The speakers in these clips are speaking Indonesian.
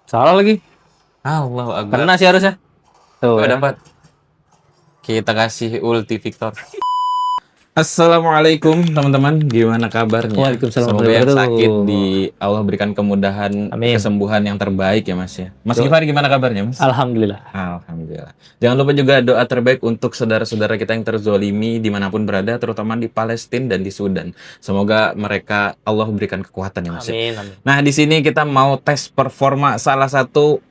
Salah lagi. Allahu Akbar. Kena sih harusnya. Tuh, Oh, ya. dapat. Kita kasih ulti Victor. Assalamualaikum teman-teman, gimana kabarnya? Waalaikumsalam Semoga yang warahmatullahi sakit wabarakatuh. di Allah berikan kemudahan, Amin. kesembuhan yang terbaik ya Mas ya. Mas Yo. Gifari gimana kabarnya Mas? Alhamdulillah. Alhamdulillah. Jangan lupa juga doa terbaik untuk saudara-saudara kita yang terzolimi dimanapun berada, terutama di Palestina dan di Sudan. Semoga mereka Allah berikan kekuatan ya Mas ya. Amin, amin. Nah di sini kita mau tes performa salah satu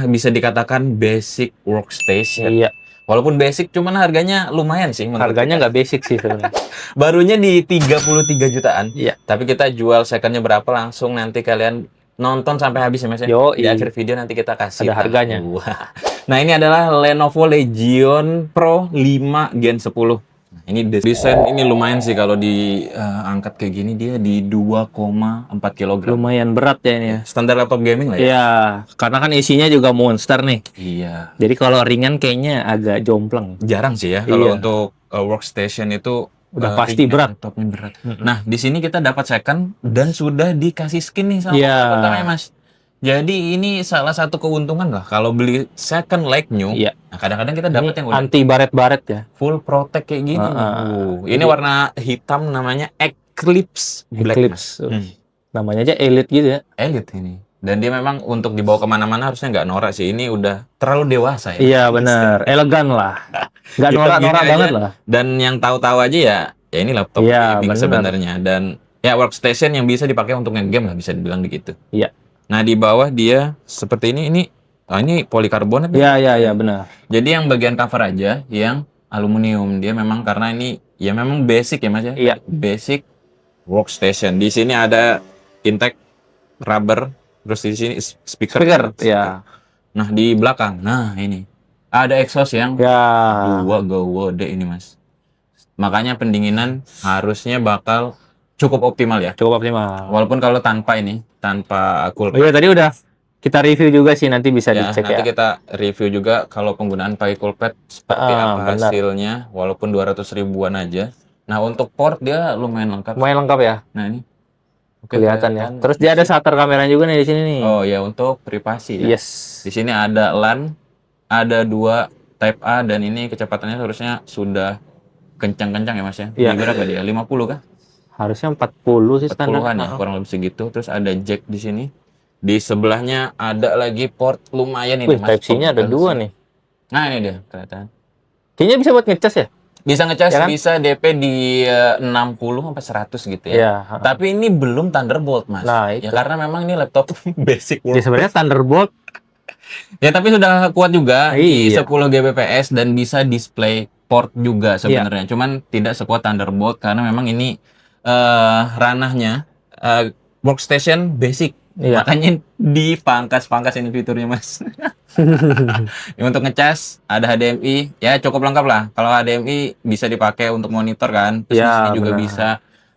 bisa dikatakan basic workstation. Iya, Walaupun basic, cuman harganya lumayan sih menurut harganya kita. nggak basic sih sebenarnya. Barunya di 33 jutaan. Iya. Tapi kita jual secondnya berapa langsung nanti kalian nonton sampai habis ya Mas ya. Yoi. Di akhir video nanti kita kasih Ada harganya. Wah. Nah ini adalah Lenovo Legion Pro 5 Gen 10. Nah, ini desain ini lumayan sih kalau diangkat kayak gini, dia di 2,4 kg. Lumayan berat ya ini ya. Standar laptop gaming lah ya. Iya, karena kan isinya juga monster nih. Iya. Jadi kalau ringan kayaknya agak jomplang. Jarang sih ya kalau Iya. untuk workstation itu Udah pasti ringan, berat. laptopnya berat. Nah, di sini kita dapat second dan sudah dikasih skin nih sama Iya. pertamanya, Mas. Jadi ini salah satu keuntungan lah kalau beli second like new. Iya. Nah, kadang-kadang kita dapat Ini yang udah anti baret-baret ya. full protect kayak gini. Ini Jadi- warna hitam namanya Eclipse Black. Eclipse. Mas. Namanya aja elite gitu ya. Elite ini. Dan dia memang untuk dibawa kemana-mana harusnya nggak norak sih. Ini udah terlalu dewasa ya. Iya benar, elegan lah. Nggak Hitam norak-norak gini banget aja. lah. Dan yang tahu-tahu aja ya ini laptop Iya, gaming bener. sebenarnya, dan ya workstation yang bisa dipakai untuk nge-game lah, bisa dibilang begitu. Iya. Nah di bawah dia seperti ini polikarbonat. Iya benar. Jadi yang bagian cover aja yang aluminium, dia memang karena ini ya memang basic ya Mas ya. Iya. Basic workstation. Di sini ada intake rubber, terus di sini speaker. Ya. Nah di belakang, nah ini ada exhaust yang Ya. gede ini Mas. Makanya pendinginan harusnya bakal cukup optimal ya. Cukup optimal. Walaupun kalau tanpa cool Oh iya tadi udah kita review juga sih, nanti bisa ya, dicek nanti ya. kita review juga kalau penggunaan pakai coolpad seperti apa benar. hasilnya, walaupun 200 ribuan aja. Nah untuk port dia lumayan lengkap. Lumayan lengkap ya, Nah ini oke, kelihatan ya. Terus dia ada shutter kameranya juga nih di sini nih. Oh ya, untuk privasi ya. Yes. Di sini ada LAN, ada 2 Type A, dan ini kecepatannya harusnya sudah kencang-kencang ya Mas ya. Iya. Ini berapa dia? 50 kah? Harusnya 40 sih standar. 40-an ya, kurang lebih segitu. Terus ada jack di sini. Di sebelahnya ada lagi port lumayan ini Wih, Mas. Type-C-nya ada 2 nih. Nah, ini dia kelihatan. Kayaknya bisa buat ngecas ya? Bisa ngecas, Ya kan? bisa DP di 60 sampai 100 gitu ya. Iya. Tapi ini belum Thunderbolt, Mas. Nah, Ya itu. karena memang ini laptop basic Ya sebenarnya Thunderbolt. Ya tapi sudah kuat juga di Iya. 10 Gbps dan bisa display port juga sebenarnya. Cuman tidak sekuat Thunderbolt karena memang ini ranahnya workstation basic. Iya. Makanya dipangkas-pangkas ini fiturnya Mas. Ya, untuk ngecas ada HDMI, ya cukup lengkap lah. Kalau HDMI bisa dipakai untuk monitor kan, terus di Ya, sini juga benar. bisa,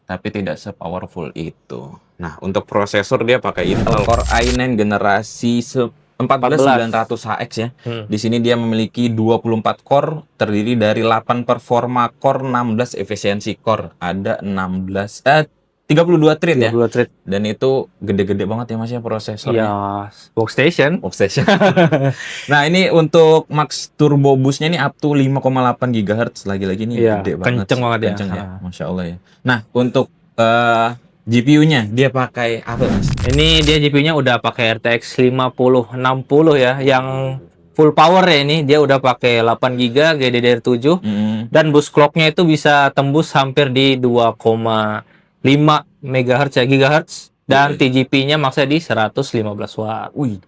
tapi tidak sepowerful itu. Nah, untuk prosesor dia pakai Intel Core i9 generasi 14900HX ya. Di sini dia memiliki 24 core, terdiri dari 8 performa core, 16 efisiensi core. Ada 32 thread ya. 32 thread. Dan itu gede-gede banget ya Mas ya prosesornya. Ya, workstation. Obsession. Nah, ini untuk max turbo boost-nya ini up to 5,8 GHz. Lagi-lagi nih Iya, gede banget. kenceng banget ya. Kenceng ya. Masya Allah ya. Nah, untuk GPU-nya dia pakai apa, Mas? Ini dia GPU-nya udah pakai RTX 5060 ya, yang full power ya ini. Dia udah pakai 8 GB GDDR7 dan boost clock-nya itu bisa tembus hampir di 2,5 MHz ya, gigahertz, dan TGP-nya maksa di 115 watt. Wih.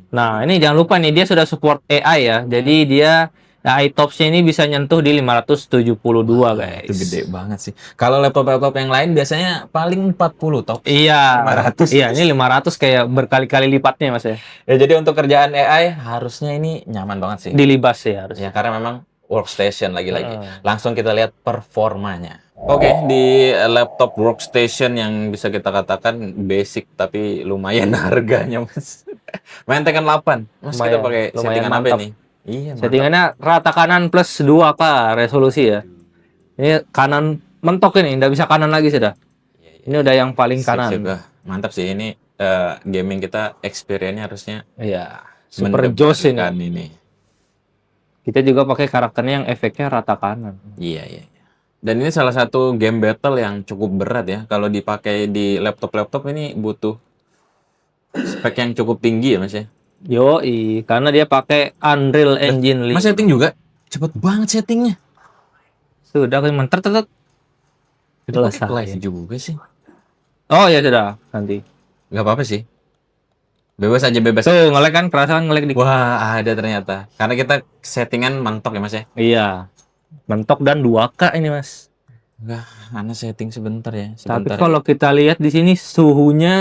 Nah, ini jangan lupa nih dia sudah support AI ya. Jadi dia AI TOPS-nya ini bisa nyentuh di 572 guys. Itu gede banget sih. Kalau laptop-laptop yang lain biasanya paling 40 top. Iya. 500. Iya, ini 500 kayak berkali-kali lipatnya Mas ya. Ya, jadi untuk kerjaan AI harusnya ini nyaman banget sih. Dilibas ya harusnya. Ya, karena memang workstation lagi-lagi. Langsung kita lihat performanya. Oke, di laptop workstation yang bisa kita katakan basic tapi lumayan harganya, Mas. Main Tekken 8. Mas, kita Lumayan, pakai lumayan settingan apa mantap. nih? Iya, mantap. Settingannya rata kanan plus 2K resolusi ya. Ini kanan mentok ini, nggak bisa kanan lagi sudah. Ini udah yang paling Sip, kanan. sip. Mantap sih ini. gaming kita experience-nya harusnya Iya, super joss ini. Kita juga pakai karakternya yang efeknya rata kanan. Iya, iya. Dan ini salah satu game battle yang cukup berat ya. Kalau dipakai di laptop-laptop ini butuh spek yang cukup tinggi ya, Mas ya. Yoi, karena dia pakai Unreal Engine 5. Mas setting juga cepet banget settingnya. Sudah kan menter tetet. Selesai. Live juga sih. Oh ya sudah, nanti. Nggak apa-apa sih. Bebas aja, bebas. Tuh, ngelek kan, kerasa kan ngelek dikit. Wah, ada ternyata. Karena kita settingan mentok ya, Mas ya. Iya. Mentok dan 2K ini, Mas. Enggak, Ana setting sebentar ya. Tapi kalau kita lihat di sini suhunya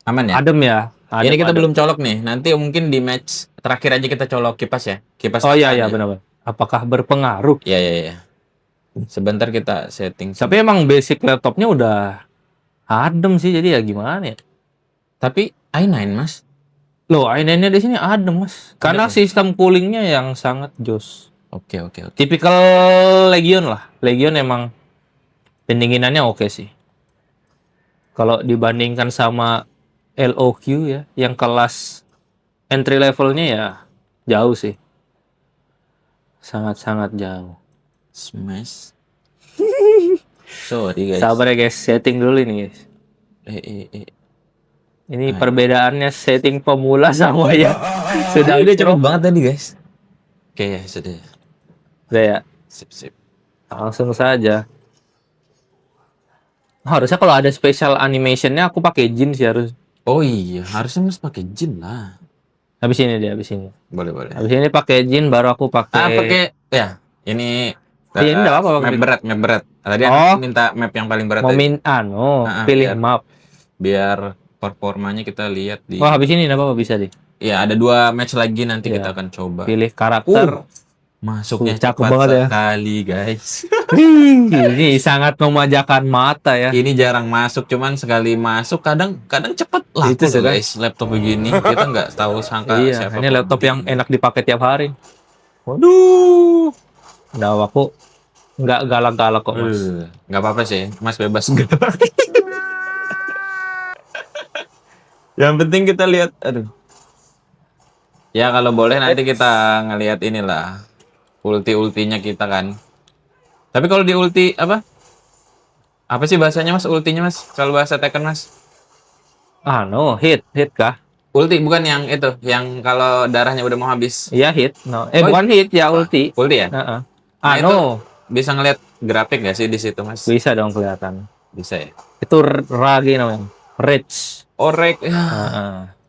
aman ya? Adem ya. Ini kita belum colok nih. Nanti mungkin di match terakhir aja kita colok kipas ya. Kipas. Oh iya benar. Apakah berpengaruh? Iya. Sebentar kita setting. Tapi emang basic laptopnya udah adem sih, jadi ya gimana ya? Tapi i9 Mas. Loh, i9-nya di sini adem, Mas. Karena sistem coolingnya yang sangat jos. Oke. Tipikal Legion lah. Legion emang pendinginannya oke sih. Kalau dibandingkan sama LOQ ya, yang kelas entry levelnya ya jauh sih. Sangat-sangat jauh. Smash. Sorry guys. Sabar ya guys, setting dulu ini guys. Ini perbedaannya setting pemula sama ya. Sudah udah cepet banget tadi guys. Oke ya, sudah. Udah ya. Sip. Langsung saja. Harusnya kalau ada special animationnya aku pakai Jin sih harus. Oh iya, harusnya Mas pakai Jin lah. Habis ini. Boleh. Habis ini pakai Jin baru aku pakai. Pakai ya. Ini ini enggak apa-apa. Map berat. Tadi aku minta map yang paling berat. Mau pilih map. Biar performanya kita lihat di. Habis ini enggak apa-apa bisa deh. Ya, ada 2 match lagi nanti kita akan coba. Pilih karakter. Masuknya cakep banget ya. Sekali, guys. Ini sangat memanjakan mata ya. Ini jarang masuk, cuman sekali masuk kadang cepet lah. Itu guys, laptop begini kita nggak tahu sangka siapa. Ini laptop yang enak dipakai tiap hari. Waduh. Nah, aku nggak galak-galak kok, Mas. Nggak apa-apa sih, Mas bebas galak. Yang penting kita lihat, ya kalau boleh nanti kita ngelihat inilah ulti-ultinya kita kan. Tapi kalau di ulti apa sih bahasanya Mas, ultinya Mas? Kalau bahasa Tekken Mas? Hit kah? Ulti bukan yang itu, yang kalau darahnya udah mau habis. Iya hit. Bukan hit ya, ulti. Ulti ya? Bisa ngelihat grafik nggak sih di situ Mas? Bisa dong kelihatan. Bisa ya? Itu Rage namanya. Rage. Orek.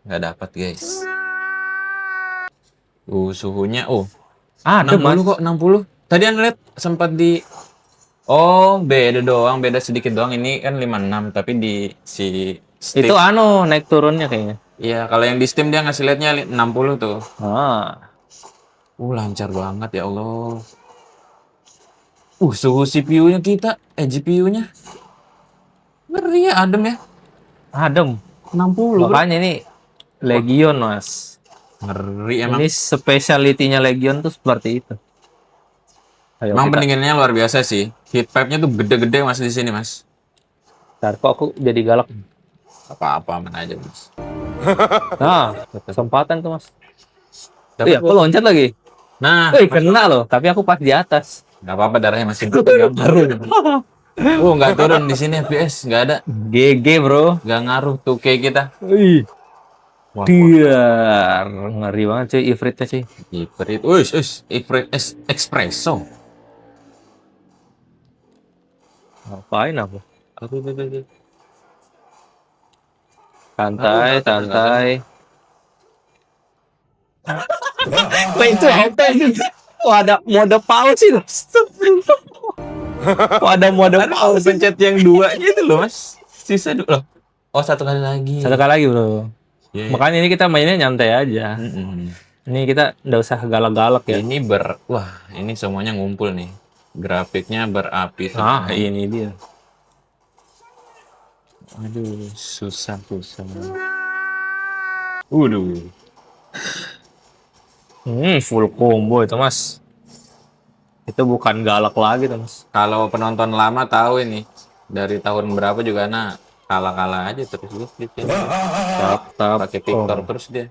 Nggak dapat guys. Suhunya ada 60 kok, 60. Tadi Anda lihat sempat di beda sedikit doang. Ini kan 56 tapi di si Steam. Itu naik turunnya kayaknya. Iya, kalau yang di Steam dia ngasih lihatnya 60 tuh. Lancar banget ya Allah. Suhu CPU-nya kita, GPU-nya. Ngeri ya, adem ya. Adem. 60. Makanya ini Legion, Mas. Ngeri emang. Ini speciality-nya Legion tuh seperti itu. Emang pendinginannya luar biasa sih. Heat pipe-nya tuh gede-gede Mas di sini, Mas. Ntar kok aku jadi galak. Apa-apa aman aja, Mas. Kesempatan tuh, Mas. Iya, aku loncat lagi. Nah, kena loh, tapi aku pas di atas. Nggak apa-apa, darahnya masih ngaruh. Nggak turun di sini FPS, nggak ada. GG, bro. Nggak ngaruh tuh kayak kita. Dia ngeri banget cuy, Ifritnya cuy. Ifrit espresso. Ngapain aku? Santai. Wah, itu apa ini? Ada mode pause itu. Ada mode pause. Pencet yang 2 itu loh Mas. Sisa dulu. Satu kali lagi. Bro. Makanya ini kita mainnya nyantai aja. Ini kita nggak usah galak-galak ya. Ini ini semuanya ngumpul nih. Grafiknya berapi. Ini dia. Aduh, susah. Full combo itu Mas. Itu bukan galak lagi tuh Mas. Kalau penonton lama tahu ini dari tahun berapa juga kalah aja terus dia Tap. pakai Victor terus dia.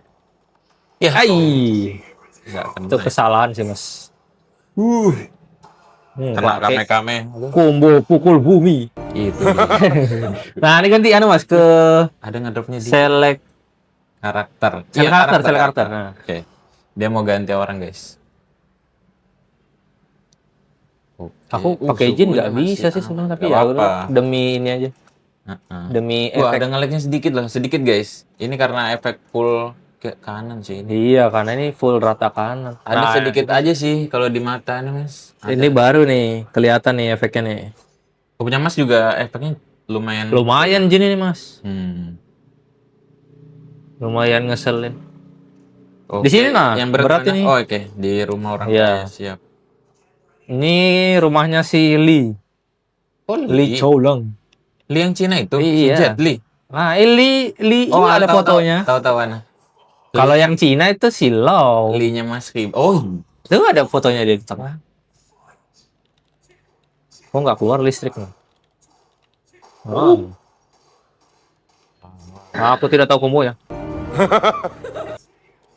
Ya, Ai, nggak kena. itu kesalahan sih mas. Kena kame-kame. Combo pukul bumi. Itu. Nah, ini ganti mas ke Ada ngedropnya di select karakter. Iya, Karakter. karakter. Nah. Oke. Dia mau ganti orang, guys. Oke. Aku pakai izin nggak bisa sih sebenarnya, tapi ya udah demi ini aja. Demi efek. Ada nge-lag-nya sedikit guys. Ini karena efek full ke kanan sih ini. Iya, karena ini full rata kanan. Ada sedikit aja sih kalau di mata nih, Mas. Ini baru nih, kelihatan nih efeknya nih. Punya Mas juga efeknya lumayan. Lumayan Jin ini, Mas. Lumayan ngeselin. Di sini nah, yang berat ini. Oh, oke. Di rumah orang kaya, siap. Ini rumahnya si Lee. Oh, Lee Choulang. Lee yang Cina itu, iya. si Jet Li. Nah, Lee ini ada fotonya. Tahu Ana. Kalau yang Cina itu si Lau. Lee-nya Mas Rib. Oh, itu ada fotonya di tengah. Kok nggak keluar listriknya? Aku tidak tahu combo ya.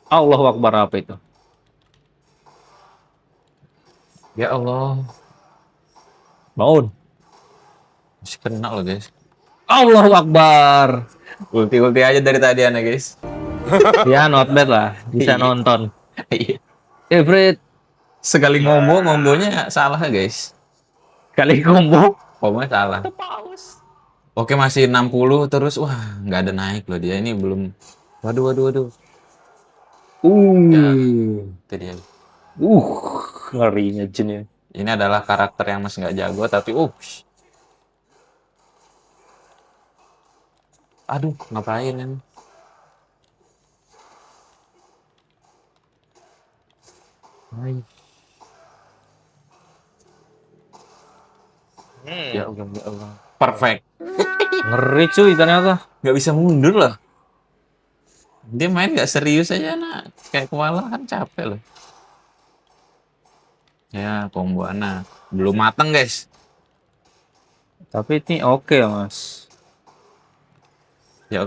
Allahu Akbar, apa itu? Ya Allah. Bangun. Masih kena loh, guys. Allahu Akbar. Ulti aja dari tadi Ana, guys. Ya, not bad lah. Bisa nonton. Iya. Everett. Sekali ngombonya salah, guys. Kali combo. Kombonya salah. Oke, masih 60 terus. Wah, nggak ada naik loh dia. Ini belum. Waduh. Ya, itu dia. Ngerinya Jin ya. Ini adalah karakter yang masih nggak jago, tapi aduh, ngapain ini? Ya Allah. Perfect. Ngeri cuy ternyata. Nggak bisa mundur loh. Dia main nggak serius aja, nak. Kayak kewalahan, capek loh. Ya, combo anak. Belum mateng, guys. Tapi ini oke mas. Ya,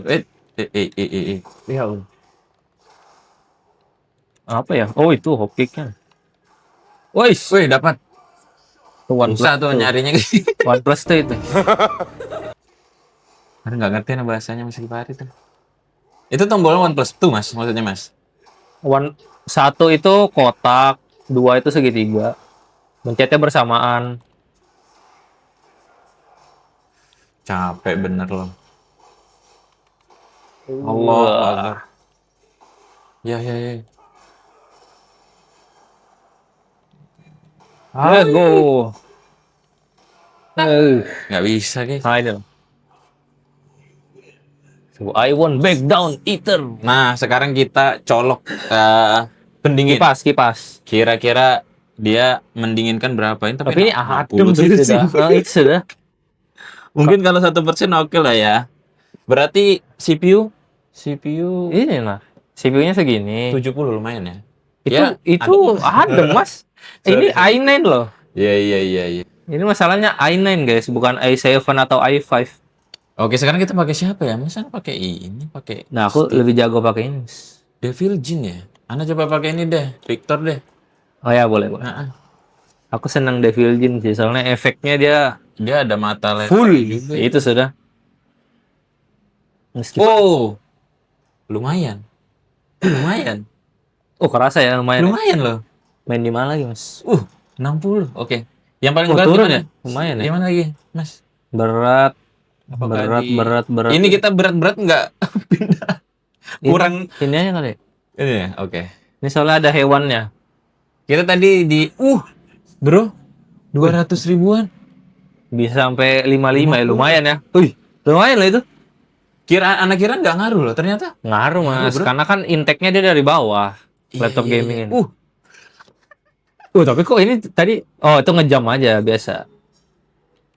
Ya Allah. Apa ya? Oh, itu hop kick-nya. Wih, dapat. Susah tuh nyarinya. OnePlus tuh itu. Karena nggak ngerti bahasanya Mas Gipari tuh. Itu tombolnya OnePlus 2, Mas, maksudnya, Mas. Satu itu kotak, dua itu segitiga. Mencetnya bersamaan. Capek bener loh. Allah. Ya. Let's go. Nggak bisa, guys. Final. So, I won't back down, eater. Nah, sekarang kita colok pendingin. Kipas. Kira-kira dia mendinginkan berapa ini? Tapi ini adem sih sudah. Itu sudah. Mungkin kalau 1% oke lah ya. Berarti CPU ini lah. CPU-nya segini. 70 lumayan ya. Itu adem, Mas. Ini i9 loh. Iya. Ini masalahnya i9, guys, bukan i7 atau i5. Oke, sekarang kita pakai siapa ya? Masa pakai ini, Nah, aku lebih jago pakai ini. Devil Jin ya. Ana coba pakai ini deh, Victor deh. Oh ya, boleh. Aku senang Devil Jin sih, soalnya efeknya dia ada mata full gitu. Itu sudah. Meskipun lumayan. Oh, kerasa ya, lumayan. Lumayan loh. Main di mana lagi, Mas? 60. Oke. Yang paling berat turun gimana? Ya? Lumayan ya. Gimana lagi, Mas? Berat. Ini kita berat nggak pindah. Kurang ini aja kali. Ini ya, oke. Ini soalnya ada hewannya. Kita tadi di bro, 200 ribuan. Bisa sampai 55 ya, lumayan ya. Lumayan lah itu. Anak kira nggak ngaruh loh, ternyata. Ngaruh, Mas. Karena kan intake-nya dia dari bawah. Laptop gaming ini. Tapi kok ini tadi itu ngejam aja biasa.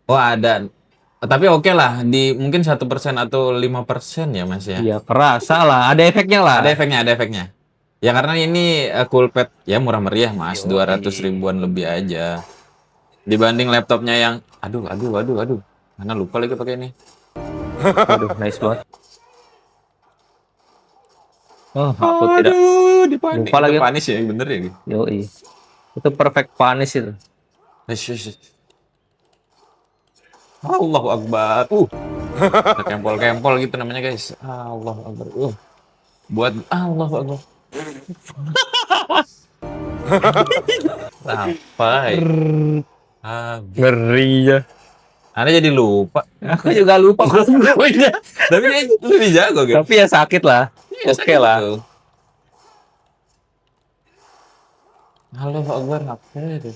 Ada. Tapi oke lah, mungkin 1% atau 5% ya, Mas ya. Iya, kerasa lah, ada efeknya lah. Ada efeknya. Ya karena ini coolpad ya murah meriah, Mas. 200 ribuan lebih aja. Dibanding laptopnya yang aduh. Mana lupa lagi pakai ini. Waduh, nice banget. Oh, aku tidak dipanis. lupa lagi. Panis ya, bener ya. Yoi. Itu perfect punish itu. Allahu Akbar. Ada kempol-kempol gitu namanya guys. Allahu Akbar. Buat Allahu Akbar. Sampai. Ngeri ya. Anda jadi lupa. Aku juga lupa kombonya. Tapi dia lebih jago gitu. Tapi ya sakit lah. Iya, Oke lah. gitu. Allahu Akbar, apa itu?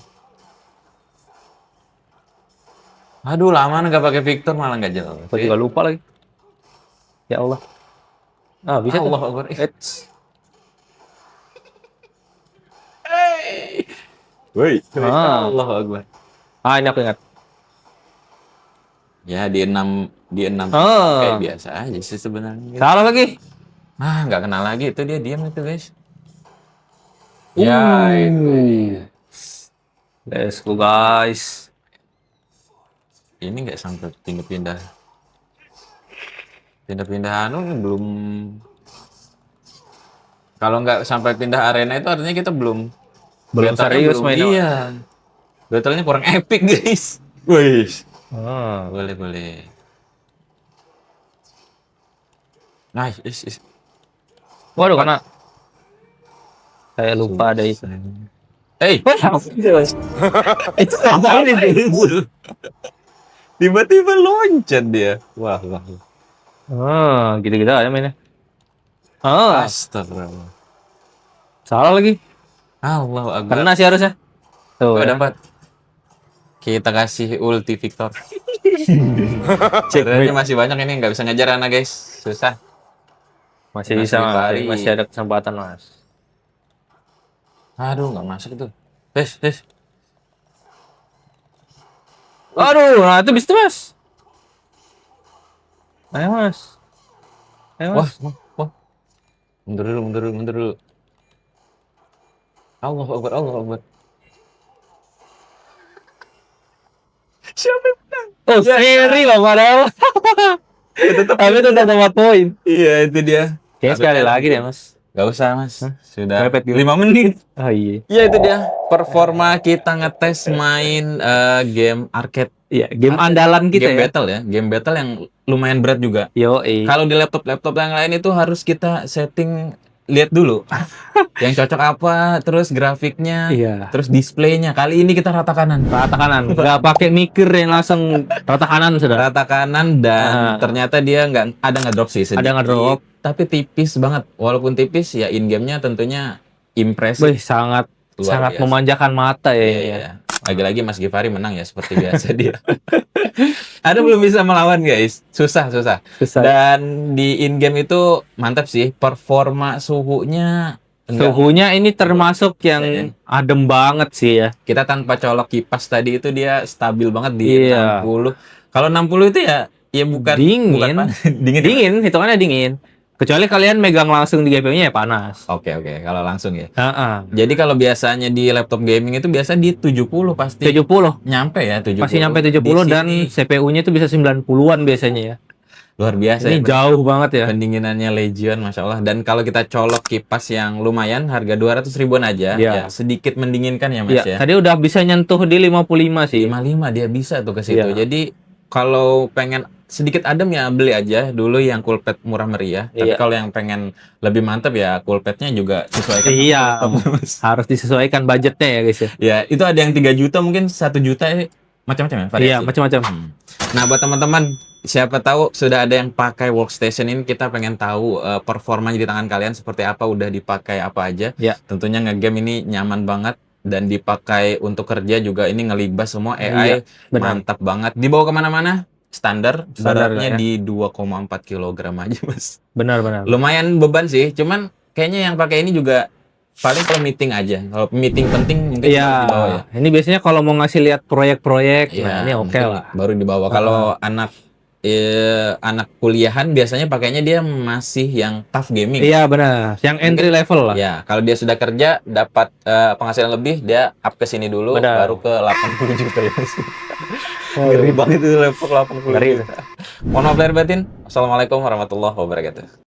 Aduh, lama nggak pakai Victor malah nggak jalan. Aku juga lupa lagi. Ya Allah. Ah, bisa tuh. Allahu Akbar. Woi. Allahu Akbar. Ah, ini aku ingat. Ya di 6 Oh. kayak biasa aja sih sebenarnya. Salah lagi. Nggak kenal lagi itu dia diam itu guys. Ya itu. Let's go guys. Ini nggak sampai pindah-pindah anu belum. Kalau nggak sampai pindah arena itu artinya kita belum serius main. Iya. Battle-nya kurang epic guys. Wih. Boleh. Nice. Waduh, karena saya lupa ada itu. Itu apa ini? Tiba-tiba loncat dia. Wah. Gitu-gitu aja mainnya. Astagfirullah. Salah lagi. Allahu Akbar. Kena sih harusnya. Tuh, dapat. Kita kasih ulti Victor. Caranya masih banyak ini, nggak bisa ngejar anak guys. Susah. Masih bisa, masih ada kesempatan mas. Aduh, nggak masuk itu. Aduh, nah itu bisa mas. Ayo mas. Wah. Mundur dulu. Allahu Akbar. Siapa yang menang? Seri loh padahal. Tapi itu udah dapat poin. Iya, itu dia. Kayaknya sekali lagi deh mas. Gak usah mas. Sudah Mepet 5 menit. Oh iya. Iya itu dia. Performa kita ngetes main game arcade. Iya, game andalan kita game ya. battle ya. Game battle yang lumayan berat juga. Kalau di laptop yang lain itu harus kita setting, lihat dulu yang cocok apa, terus grafiknya, terus displaynya. Kali ini kita rata kanan. Nggak pakai mikir yang langsung rata kanan sudah. Rata kanan dan ternyata dia nggak ada ngedrop sih sedikit. Ada ngedrop. Tapi tipis banget. Walaupun tipis ya in gamenya tentunya impresif. Sangat memanjakan mata ya. Iya. Lagi-lagi Mas Givari menang ya seperti biasa dia. Ada belum bisa melawan guys. Susah. Dan di in game itu mantap sih. Performa suhunya ini termasuk yang adem banget sih ya. Kita tanpa colok kipas tadi itu dia stabil banget di 60. Kalau 60 itu ya bukan dingin, hitungannya dingin. Kecuali kalian megang langsung di GPU-nya ya panas. Oke. Kalau langsung ya. Jadi kalau biasanya di laptop gaming itu biasa di 70 pasti. 70. Nyampe ya 70. Pasti nyampe 70 dan CPU-nya itu bisa 90-an biasanya ya. Luar biasa. Ini jauh banget ya. Pendinginannya Legion, Masya Allah. Dan kalau kita colok kipas yang lumayan, harga 200 ribuan aja, ya sedikit mendinginkan ya Mas ya. Tadi udah bisa nyentuh di 55 sih. 55 dia bisa tuh ke situ. Jadi kalau pengen sedikit adem ya beli aja dulu yang coolpad murah meriah. Tapi kalau yang pengen lebih mantap ya coolpadnya juga sesuaikan. Harus disesuaikan budgetnya ya guys ya. Ya itu ada yang 3 juta mungkin 1 juta macam-macam ya variasi. Iya macam-macam. Nah buat teman-teman siapa tahu sudah ada yang pakai workstation ini, kita pengen tahu performanya di tangan kalian seperti apa, udah dipakai apa aja. Tentunya ngegame ini nyaman banget. Dan dipakai untuk kerja juga ini ngelibas semua AI mantap banget. Dibawa kemana-mana standarnya di 2,4 kg aja mas. Benar. Lumayan beban sih, cuman kayaknya yang pakai ini juga paling kalau meeting aja. Kalau meeting penting mungkin dibawa ya. Ini biasanya kalau mau ngasih lihat proyek-proyek, ini oke lah. Baru dibawa. Kalau anak kuliahan biasanya pakainya dia masih yang tough gaming. Iya benar, yang entry level lah. Ya, kalau dia sudah kerja dapat penghasilan lebih, dia up ke sini dulu, baru ke 80 juta ya. Ngeri banget itu laptop 80 Ngeri itu. juta. Mohon maaf lahir batin. Assalamualaikum warahmatullahi wabarakatuh.